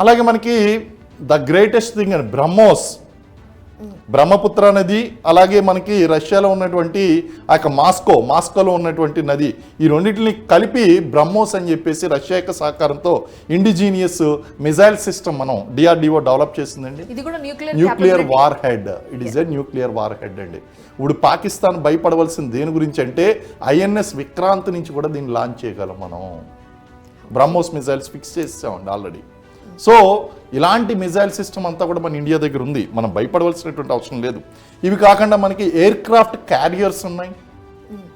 అలాగే మనకి the greatest thing అని బ్రహ్మపుత్ర నది, అలాగే మనకి రష్యాలో ఉన్నటువంటి ఆ యొక్క మాస్కోలో ఉన్నటువంటి నది, ఈ రెండింటిని కలిపి బ్రహ్మోస్ అని చెప్పేసి రష్యా యొక్క సహకారంతో ఇండిజీనియస్ మిజైల్ సిస్టమ్ మనం DRDO డెవలప్ చేసిందండి. Nuclear war head. It is a nuclear war head అండి. ఇప్పుడు పాకిస్తాన్ భయపడవలసింది దేని గురించి అంటే INS విక్రాంత్ నుంచి కూడా దీన్ని లాంచ్ చేయగలం మనం. బ్రహ్మోస్ మిజైల్స్ ఫిక్స్ చేసామండి ఆల్రెడీ. సో ఇలాంటి మిజైల్ సిస్టమ్ అంతా కూడా మన ఇండియా దగ్గర ఉంది, మనం భయపడవలసినటువంటి అవసరం లేదు. ఇవి కాకుండా మనకి ఎయిర్ క్రాఫ్ట్ క్యారియర్స్ ఉన్నాయి.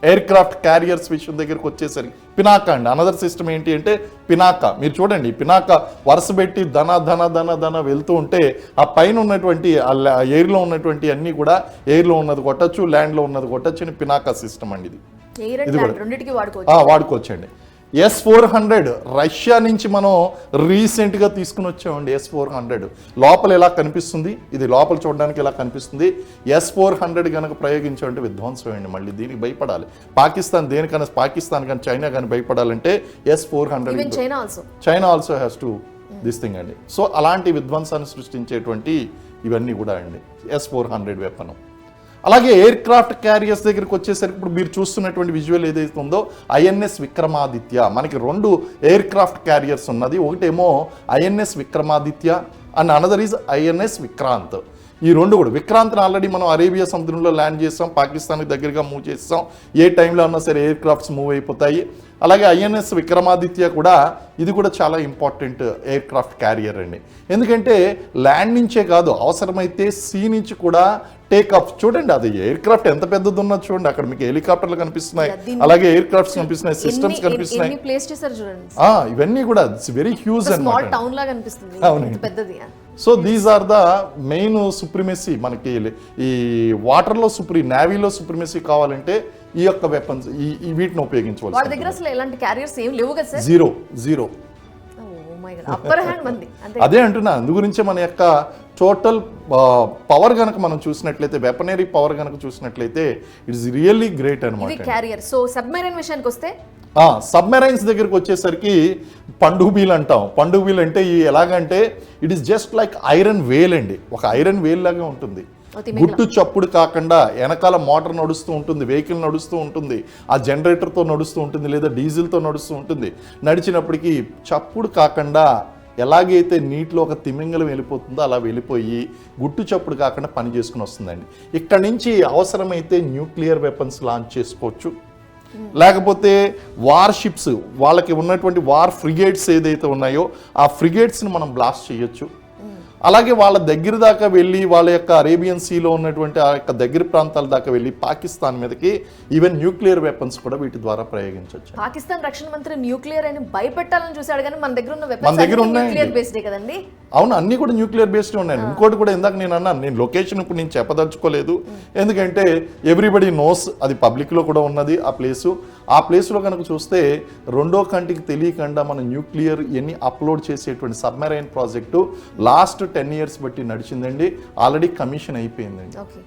ఎయిర్ క్రాఫ్ట్ క్యారియర్స్ విషయం దగ్గరికి వచ్చేసరికి పినాకా అండి. అనదర్ సిస్టమ్ ఏంటి అంటే పినాకా. మీరు చూడండి, పినాకా వరుస పెట్టి ధన వెళ్తూ ఉంటే ఆ పైన ఉన్నటువంటి ఎయిర్లో ఉన్నటువంటి అన్నీ కూడా ఎయిర్లో ఉన్నది కొట్టచ్చు, ల్యాండ్లో ఉన్నది కొట్టచ్చు అని పినాకా సిస్టమ్ అండి. ఇది కూడా వాడుకోవచ్చండి. S-400 రష్యా నుంచి మనం రీసెంట్గా తీసుకుని వచ్చామండి. S-400 లోపల ఎలా కనిపిస్తుంది, ఇది లోపల చూడడానికి ఎలా కనిపిస్తుంది. S-400 కనుక ప్రయోగించామంటే విధ్వంసం అండి. మళ్ళీ దీనికి భయపడాలి పాకిస్తాన్. పాకిస్తాన్ కానీ చైనా కానీ భయపడాలంటే S-400. China also has to this thing అండి. సో అలాంటి విధ్వంసాన్ని సృష్టించేటువంటి ఇవన్నీ కూడా అండి S-400 వెపన్. అలాగే ఎయిర్ క్రాఫ్ట్ క్యారియర్స్ దగ్గరికి వచ్చేసరికి ఇప్పుడు మీరు చూస్తున్నటువంటి విజువల్ ఏదైతే ఉందో INS విక్రమాదిత్య. మనకి 2 ఎయిర్ క్రాఫ్ట్ క్యారియర్స్ ఉన్నది. ఒకటేమో INS Vikramaditya and another is INS Vikrant. ఈ 2 కూడా విక్రాంత్ని ఆల్రెడీ మనం అరేబియా సముద్రంలో ల్యాండ్ చేస్తాం, పాకిస్తాన్కి దగ్గరగా మూవ్ చేస్తాం. ఏ టైంలో ఉన్నా సరే ఎయిర్ క్రాఫ్ట్స్ మూవ్ అయిపోతాయి. అలాగే INS విక్రమాదిత్య కూడా, ఇది కూడా చాలా ఇంపార్టెంట్ ఎయిర్ క్రాఫ్ట్ క్యారియర్ అండి. ఎందుకంటే ల్యాండ్ నుంచే కాదు, అవసరమైతే సీ నుంచి కూడా టేక్ ఆఫ్. చూడండి అది ఎయిర్ క్రాఫ్ట్ ఎంత పెద్దది ఉన్నది చూడండి. అక్కడ మీకు హెలికాప్టర్లు కనిపిస్తున్నాయి, అలాగే ఎయిర్ క్రాఫ్ట్స్ కనిపిస్తున్నాయి, సిస్టమ్స్ కనిపిస్తున్నాయి. ఇవన్నీ కూడా ఇట్స్ వెరీ హ్యూజ్ అన్నమాట. అవునండి. So these are the main supremacy. మనకి ఈ వాటర్లో నేవీలో సుప్రిమసీ కావాలంటే ఈ యొక్క వెపన్స్ వీటిని ఉపయోగించవచ్చు. జీరో. అదే అంటున్నా. అందుగురించే మన యొక్క టోటల్ పవర్ కనుక మనం చూసినట్లయితే, వెపనరీ పవర్ కనుక చూసినట్లయితే ఇట్స్ రియల్లీ గ్రేట్ అనమాట. సబ్మెరైన్స్ దగ్గరికి వచ్చేసరికి పండుబీలు అంటాం. పండుబీలు అంటే ఎలాగంటే it is just like iron whale అండి. ఒక ఐరన్ వేల్ లాగా ఉంటుంది. గుట్టు చప్పుడు కాకుండా వెనకాల మోటార్ నడుస్తూ ఉంటుంది, వెహికల్ నడుస్తూ ఉంటుంది, ఆ జనరేటర్తో నడుస్తూ ఉంటుంది, లేదా డీజిల్తో నడుస్తూ ఉంటుంది. నడిచినప్పటికీ చప్పుడు కాకుండా ఎలాగైతే నీటిలో ఒక తిమింగలం వెళ్ళిపోతుందో అలా వెళ్ళిపోయి గుట్టు చప్పుడు కాకుండా పని చేసుకుని వస్తుందండి. ఇక్కడ నుంచి అవసరమైతే న్యూక్లియర్ వెపన్స్ లాంచ్ చేసుకోవచ్చు, లేకపోతే వార్ షిప్స్, వాళ్ళకి ఉన్నటువంటి వార్ ఫ్రిగేట్స్ ఏదైతే ఉన్నాయో ఆ ఫ్రిగేట్స్ని మనం బ్లాస్ట్ చేయొచ్చు. అలాగే వాళ్ళ దగ్గర దాకా వెళ్ళి వాళ్ళ యొక్క అరేబియన్ సీలో ఉన్నటువంటి ఆ యొక్క దగ్గర ప్రాంతాల దాకా వెళ్ళి పాకిస్తాన్ మీదకి ఈవెన్ న్యూక్లియర్ వెపన్స్ కూడా వీటి ద్వారా ప్రయోగించవచ్చు. పాకిస్తాన్ రక్షణ మంత్రి న్యూక్లియర్ అని భయపెట్టాలని చూశాడు, కానీ మన దగ్గర ఉన్నాయి. అవును, అన్ని కూడా న్యూక్లియర్ బేస్డ్ ఉన్నాయి. ఇంకోటి కూడా ఇందాక నేను అన్నాను, నేను లొకేషన్ ఇప్పుడు నేను చెప్పదలుచుకోలేదు, ఎందుకంటే ఎవ్రీబడి నోస్, అది పబ్లిక్లో కూడా ఉన్నది ఆ ప్లేసు. ఆ ప్లేస్లో కనుక చూస్తే రెండో కంటికి తెలియకుండా మన న్యూక్లియర్ ఎన్ని అప్లోడ్ చేసేటువంటి సబ్మెరైన్ ప్రాజెక్టు లాస్ట్ 10 years బట్టి నడిచిందండి. ఆల్రెడీ కమిషన్ అయిపోయిందండి.